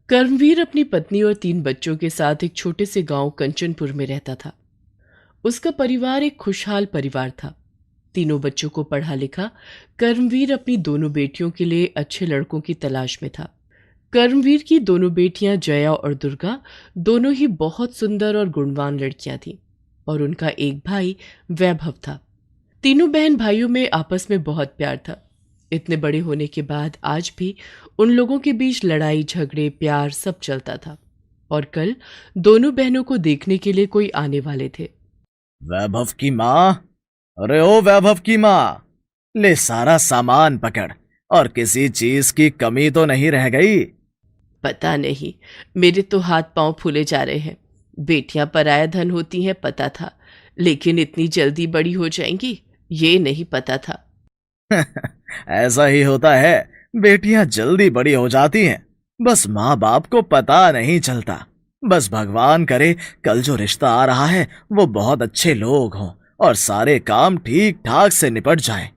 कर्मवीर अपनी पत्नी और 3 बच्चों के साथ एक छोटे से गांव कंचनपुर में रहता था। उसका परिवार एक खुशहाल परिवार था। तीनों बच्चों को पढ़ा लिखा कर्मवीर अपनी दोनों बेटियों के लिए अच्छे लड़कों की तलाश में था। कर्मवीर की दोनों बेटियां जया और दुर्गा दोनों ही बहुत सुंदर और गुणवान लड़कियां थीं और उनका एक भाई वैभव था। तीनों बहन भाइयों में आपस में बहुत प्यार था। इतने बड़े होने के बाद आज भी उन लोगों के बीच लड़ाई झगड़े प्यार सब चलता था। और कल दोनों बहनों को देखने के लिए कोई आने वाले थे। वैभव की माँ। अरे ओ वैभव की माँ, ले सारा सामान पकड़। और किसी चीज की कमी तो नहीं रह गई? पता नहीं, मेरे तो हाथ पांव फूले जा रहे हैं। बेटियां पराया धन होती हैं पता था, लेकिन इतनी जल्दी बड़ी हो जाएंगी ये नहीं पता था। ऐसा ही होता है, बेटियां जल्दी बड़ी हो जाती हैं। बस माँ बाप को पता नहीं चलता। बस भगवान करे कल जो रिश्ता आ रहा है वो बहुत अच्छे लोग हों और सारे काम ठीक ठाक से निपट जाएं।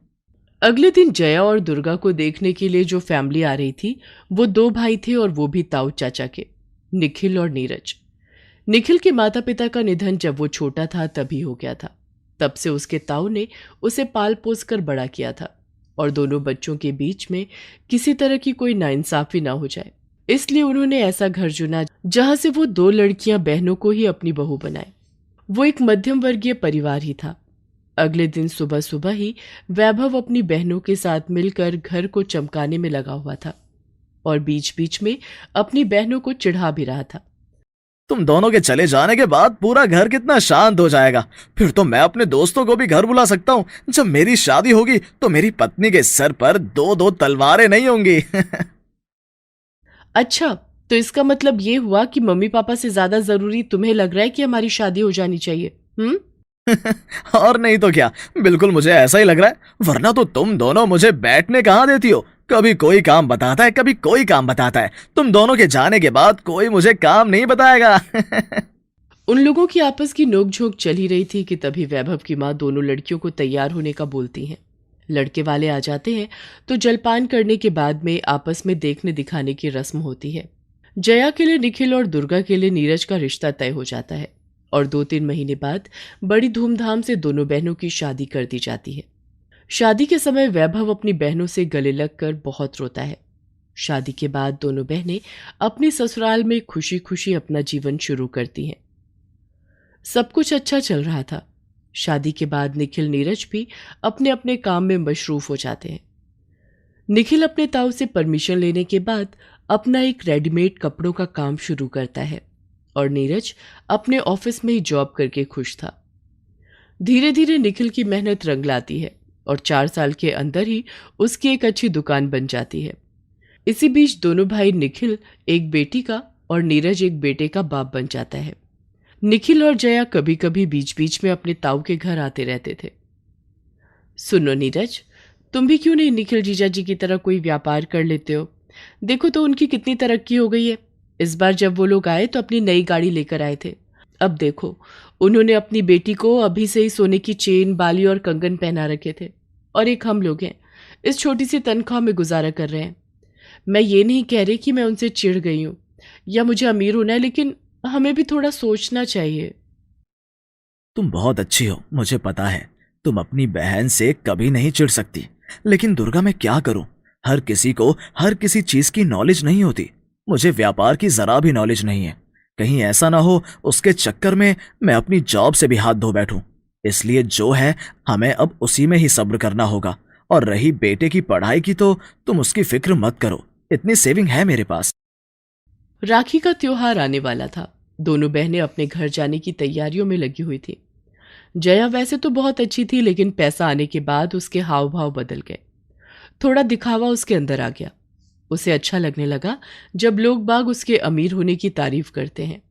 अगले दिन जया और दुर्गा को देखने के लिए जो फैमिली आ रही थी वो 2 भाई थे, और वो भी ताऊ चाचा के, निखिल और नीरज। निखिल के माता पिता का निधन जब वो छोटा था तभी हो गया था। तब से उसके ताऊ ने उसे पाल पोस कर बड़ा किया था, और दोनों बच्चों के बीच में किसी तरह की कोई नाइंसाफी ना हो जाए, इसलिए उन्होंने ऐसा घर चुना जहां से वो 2 लड़कियां बहनों को ही अपनी बहू बनाए। वो एक मध्यम वर्गीय परिवार ही था। अगले दिन सुबह सुबह ही वैभव अपनी बहनों के साथ मिलकर घर को चमकाने में लगा हुआ था, और बीच बीच में अपनी बहनों को चिढ़ा भी रहा था। तुम दोनों के चले जाने के बाद पूरा घर कितना शांत हो जाएगा। फिर तो मैं अपने दोस्तों को भी घर बुला सकता हूँ। जब मेरी शादी होगी तो मेरी पत्नी के सर पर दो दो तलवारें नहीं होंगी। अच्छा, तो इसका मतलब ये हुआ कि मम्मी पापा से ज्यादा जरूरी तुम्हें लग रहा है कि हमारी शादी हो जानी चाहिए? और नहीं तो क्या, बिल्कुल मुझे ऐसा ही लग रहा है। वरना तो तुम दोनों मुझे बैठने कहाँ देती हो। कभी कोई काम बताता है, कभी कोई काम बताता है। तुम दोनों के जाने के बाद कोई मुझे काम नहीं बताएगा। उन लोगों की आपस की नोकझोंक चल ही रही थी कि तभी वैभव की माँ दोनों लड़कियों को तैयार होने का बोलती हैं। लड़के वाले आ जाते हैं तो जलपान करने के बाद में आपस में देखने दिखाने की रस्म होती है। जया के लिए निखिल और दुर्गा के लिए नीरज का रिश्ता तय हो जाता है, और 2-3 महीने बाद बड़ी धूमधाम से दोनों बहनों की शादी कर दी जाती है। शादी के समय वैभव अपनी बहनों से गले लगकर बहुत रोता है। शादी के बाद दोनों बहनें अपने ससुराल में खुशी खुशी अपना जीवन शुरू करती हैं। सब कुछ अच्छा चल रहा था। शादी के बाद निखिल नीरज भी अपने अपने काम में मशरूफ हो जाते हैं। निखिल अपने ताऊ से परमिशन लेने के बाद अपना एक रेडीमेड कपड़ों का काम शुरू करता है, और नीरज अपने ऑफिस में ही जॉब करके खुश था। धीरे धीरे निखिल की मेहनत रंग लाती है, और 4 साल के अंदर ही उसकी एक अच्छी दुकान बन जाती है। इसी बीच दोनों भाई निखिल एक बेटी का और नीरज एक बेटे का बाप बन जाता है। निखिल और जया कभी कभी बीच बीच में अपने ताऊ के घर आते रहते थे। सुनो नीरज, तुम भी क्यों नहीं निखिल जीजा जी की तरह कोई व्यापार कर लेते हो? देखो तो उनकी कितनी तरक्की हो गई है। इस बार जब वो लोग आए तो अपनी नई गाड़ी लेकर आए थे। अब देखो, उन्होंने अपनी बेटी को अभी से ही सोने की चेन बाली और कंगन पहना रखे थे, और एक हम लोग हैं इस छोटी सी तनख्वाह में गुजारा कर रहे हैं। मैं ये नहीं कह रही कि मैं उनसे चिढ़ गई हूँ या मुझे अमीर होना है, लेकिन हमें भी थोड़ा सोचना चाहिए। तुम बहुत अच्छी हो, मुझे पता है। तुम अपनी बहन से कभी नहीं चिढ़ सकती। लेकिन दुर्गा, मैं क्या करूं? हर किसी को हर किसी चीज की नॉलेज नहीं होती। मुझे व्यापार की जरा भी नॉलेज नहीं है। कहीं ऐसा ना हो उसके चक्कर में मैं अपनी जॉब से भी हाथ धो बैठूं। इसलिए जो है हमें अब उसी में ही सब्र करना होगा। और रही बेटे की पढ़ाई की तो तुम उसकी फिक्र मत करो, इतनी सेविंग है मेरे पास। राखी का त्योहार आने वाला था। दोनों बहनें अपने घर जाने की तैयारियों में लगी हुई थी। जया वैसे तो बहुत अच्छी थी, लेकिन पैसा आने के बाद उसके हाव भाव बदल गए। थोड़ा दिखावा उसके अंदर आ गया। उसे अच्छा लगने लगा जब लोग बाग उसके अमीर होने की तारीफ करते हैं।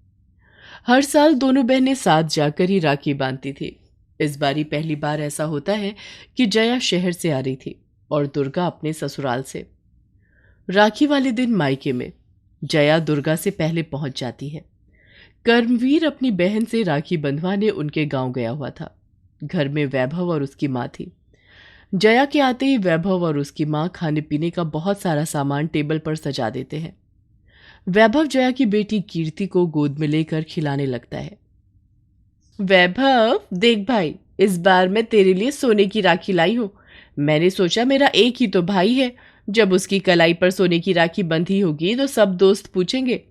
हर साल दोनों बहनें साथ जाकर ही राखी बांधती थी। इस बारी पहली बार ऐसा होता है कि जया शहर से आ रही थी और दुर्गा अपने ससुराल से। राखी वाले दिन मायके में जया दुर्गा से पहले पहुंच जाती है। कर्मवीर अपनी बहन से राखी बंधवाने उनके गांव गया हुआ था। घर में वैभव और उसकी माँ थी। जया के आते ही वैभव और उसकी माँ खाने पीने का बहुत सारा सामान टेबल पर सजा देते हैं। वैभव जया की बेटी कीर्ति को गोद में लेकर खिलाने लगता है। वैभव देख भाई, इस बार मैं तेरे लिए सोने की राखी लाई हूं। मैंने सोचा मेरा एक ही तो भाई है, जब उसकी कलाई पर सोने की राखी बंधी होगी तो सब दोस्त पूछेंगे,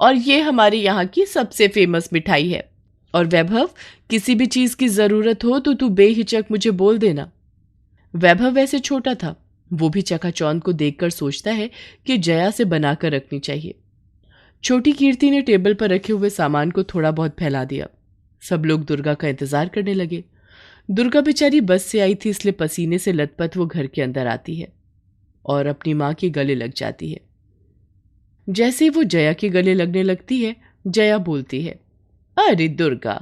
और ये हमारे यहाँ की सबसे फेमस मिठाई है। और वैभव, किसी भी चीज की जरूरत हो तो तू बेहिचक मुझे बोल देना। वैभव वैसे छोटा था, वो भी चकाचौंध को देखकर सोचता है कि जया से बनाकर रखनी चाहिए। छोटी कीर्ति ने टेबल पर रखे हुए सामान को थोड़ा बहुत फैला दिया। सब लोग दुर्गा का इंतजार करने लगे। दुर्गा बेचारी बस से आई थी, इसलिए पसीने से लथपथ वो घर के अंदर आती है और अपनी माँ के गले लग जाती है। जैसे ही वो जया के गले लगने लगती है, जया बोलती है, अरे दुर्गा,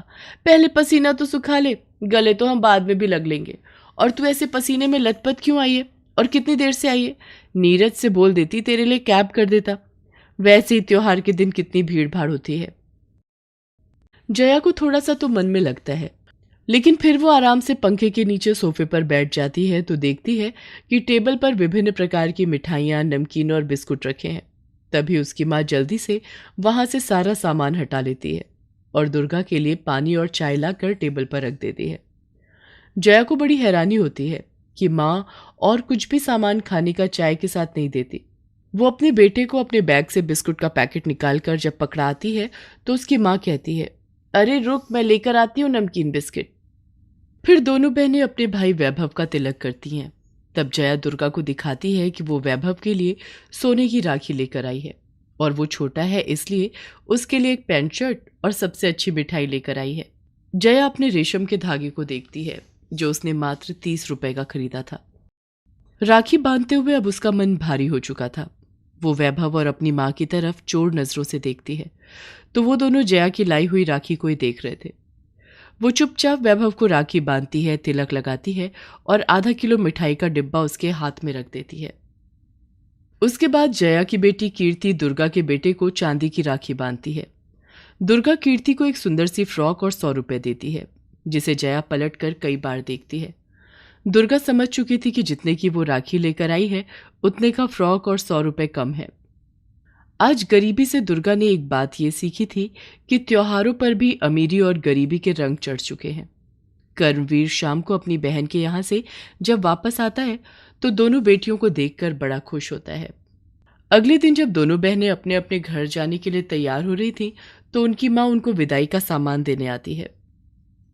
पहले पसीना तो सुखा ले, गले तो हम बाद में भी लग लेंगे। और तू ऐसे पसीने में लथपथ क्यों आई है, और कितनी देर से आई है? नीरज से बोल देती तेरे लिए कैब कर देता। वैसे ही त्योहार के दिन कितनी भीड़ भाड़ होती है। जया को थोड़ा सा तो मन में लगता है, लेकिन फिर वो आराम से पंखे के नीचे सोफे पर बैठ जाती है तो देखती है कि टेबल पर विभिन्न प्रकार की मिठाइयाँ, नमकीन और बिस्कुट रखे हैं। तभी उसकी माँ जल्दी से वहां से सारा सामान हटा लेती है और दुर्गा के लिए पानी और चाय लाकर टेबल पर रख देती है। जया को बड़ी हैरानी होती है कि माँ और कुछ भी सामान खाने का चाय के साथ नहीं देती। वो अपने बेटे को अपने बैग से बिस्कुट का पैकेट निकालकर जब पकड़ाती है तो उसकी माँ कहती है, अरे रुक, मैं लेकर आती हूँ नमकीन बिस्किट। फिर दोनों बहनें अपने भाई वैभव का तिलक करती हैं। तब जया दुर्गा को दिखाती है कि वो वैभव के लिए सोने की राखी लेकर आई है, और वो छोटा है इसलिए उसके लिए एक पैंट शर्ट और सबसे अच्छी मिठाई लेकर आई है। जया अपने रेशम के धागे को देखती है जो उसने मात्र 30 रुपए का खरीदा था। राखी बांधते हुए अब उसका मन भारी हो चुका था। वो वैभव और अपनी माँ की तरफ चोर नजरों से देखती है तो वो दोनों जया की लाई हुई राखी को ही देख रहे थे। वो चुपचाप वैभव को राखी बांधती है, तिलक लगाती है और आधा किलो मिठाई का डिब्बा उसके हाथ में रख देती है। उसके बाद जया की बेटी कीर्ति दुर्गा के बेटे को चांदी की राखी बांधती है। दुर्गा कीर्ति को एक सुंदर सी फ्रॉक और 100 रुपए देती है, जिसे जया पलट कर कई बार देखती है। दुर्गा समझ चुकी थी कि जितने की वो राखी लेकर आई है उतने का फ्रॉक और 100 रुपए कम है। आज गरीबी से दुर्गा ने एक बात ये सीखी थी कि त्योहारों पर भी अमीरी और गरीबी के रंग चढ़ चुके हैं। कर्मवीर शाम को अपनी बहन के यहाँ से जब वापस आता है तो दोनों बेटियों को देखकर बड़ा खुश होता है। अगले दिन जब दोनों बहनें अपने अपने घर जाने के लिए तैयार हो रही थी तो उनकी माँ उनको विदाई का सामान देने आती है।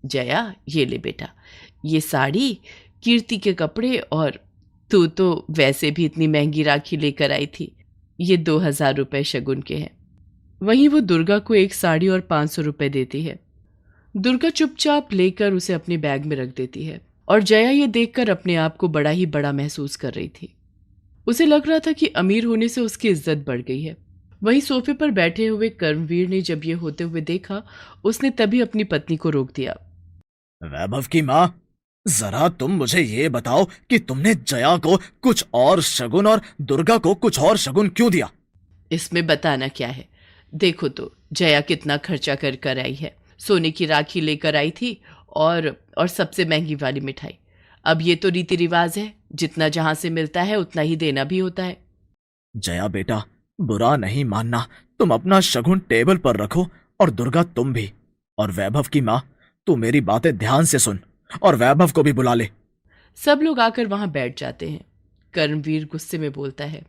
जया, ये ले बेटा, ये साड़ी, कीर्ति के कपड़े, और तू तो वैसे भी इतनी महंगी राखी लेकर आई थी, ये 2000 रुपए शगुन के हैं। वहीं वो दुर्गा को एक साड़ी और 500 रुपए देती है। दुर्गा चुपचाप लेकर उसे अपने बैग में रख देती है और जया ये देखकर अपने आप को बड़ा ही बड़ा महसूस कर रही थी। उसे लग रहा था कि अमीर होने से उसकी इज्जत बढ़ गई है। वहीं सोफे पर बैठे हुए कर्मवीर ने जब ये होते हुए देखा, उसने तभी अपनी पत्नी को रोक दिया। वैभव की माँ, जरा तुम मुझे ये बताओ कि तुमने जया को कुछ और शगुन और दुर्गा को कुछ और शगुन क्यों दिया? इसमें बताना क्या है? देखो तो जया कितना खर्चा कर कर आई है। सोने की राखी लेकर आई थी और सबसे महंगी वाली मिठाई। अब ये तो रीति रिवाज है, जितना जहां से मिलता है उतना ही देना भी होता है। जया बेटा, बुरा नहीं मानना, तुम अपना शगुन टेबल पर रखो, और दुर्गा तुम भी। और वैभव की माँ, तू मेरी बातें ध्यान से सुन और वैभव को भी बुला ले। सब लोग आकर वहां बैठ जाते हैं। कर्मवीर गुस्से में बोलता है,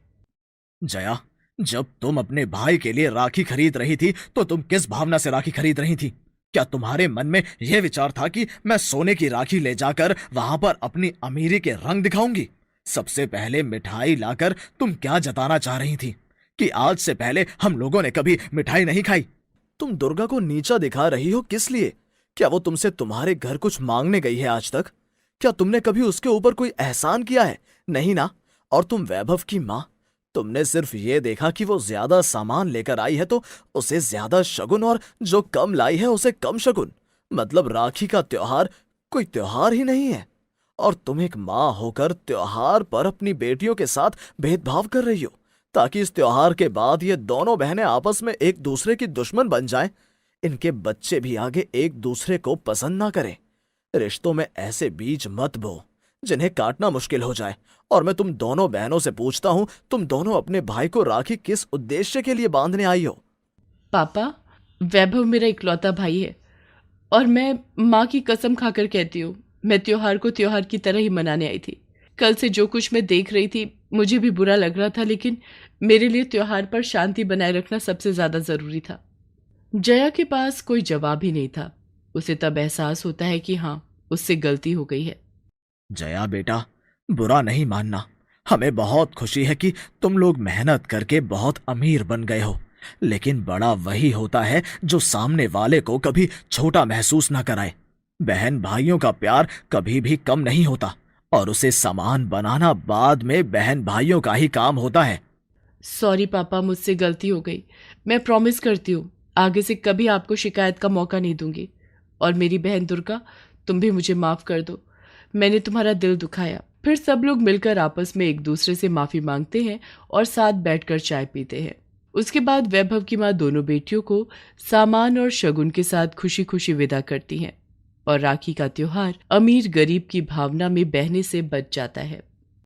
जया, जब तुम अपने भाई के लिए राखी खरीद रही थी तो तुम किस भावना से राखी खरीद रही थी? क्या तुम्हारे मन में यह विचार था कि मैं सोने की राखी ले जाकर वहां पर अपनी अमीरी के रंग दिखाऊंगी? सबसे पहले मिठाई लाकर तुम क्या जताना चाह रही थी कि आज से पहले हम लोगों ने कभी मिठाई नहीं खाई? तुम दुर्गा को नीचा दिखा रही हो किस लिए? क्या वो तुमसे तुम्हारे घर कुछ मांगने गई है आज तक? क्या तुमने कभी उसके ऊपर कोई एहसान किया है? नहीं ना। और तुम वैभव की माँ, तुमने सिर्फ ये देखा कि वो ज्यादा सामान लेकर आई है तो उसे ज्यादा शगुन, और जो कम लाई है उसे कम शगुन। मतलब राखी का त्योहार कोई त्योहार ही नहीं है। और तुम एक माँ होकर त्योहार पर अपनी बेटियों के साथ भेदभाव कर रही हो ताकि इस त्योहार के बाद ये दोनों बहनें आपस में एक दूसरे की दुश्मन बन जाएं। इनके बच्चे भी आगे एक दूसरे को पसंद ना करें। रिश्तों में ऐसे बीज मत बो जिन्हें काटना मुश्किल हो जाए। और मैं तुम दोनों बहनों से पूछता हूँ, तुम दोनों अपने भाई को राखी किस उद्देश्य के लिए बांधने आई हो? पापा, वैभव मेरा इकलौता भाई है और मैं माँ की कसम खाकर कहती हूँ, मैं त्योहार को त्योहार की तरह ही मनाने आई थी। कल से जो कुछ मैं देख रही थी मुझे भी बुरा लग रहा था, लेकिन मेरे लिए त्योहार पर शांति बनाए रखना सबसे ज्यादा जरूरी था। जया के पास कोई जवाब ही नहीं था। उसे तब एहसास होता है कि हाँ, उससे गलती हो गई है। जया बेटा, बुरा नहीं मानना। हमें बहुत खुशी है कि तुम लोग मेहनत करके बहुत अमीर बन गए हो, लेकिन बड़ा वही होता है जो सामने वाले को कभी छोटा महसूस ना कराए। बहन भाइयों का प्यार कभी भी कम नहीं होता, और उसे समान बनाना बाद में बहन भाइयों का ही काम होता है। सॉरी पापा, मुझसे गलती हो गई। मैं प्रॉमिस करती हूँ आगे से कभी आपको शिकायत का मौका नहीं दूंगी। और मेरी बहन दुर्गा, तुम भी मुझे माफ कर दो। मैंने तुम्हारा दिल दुखाया। फिर सब लोग मिलकर आपस में एक दूसरे से माफी मांगते हैं और साथ बैठकर चाय पीते हैं। उसके बाद वैभव की माँ दोनों बेटियों को सामान और शगुन के साथ खुशी खुशी विदा करती हैं और राखी का त्योहार अमीर गरीब की भावना में बहने से बच जाता है।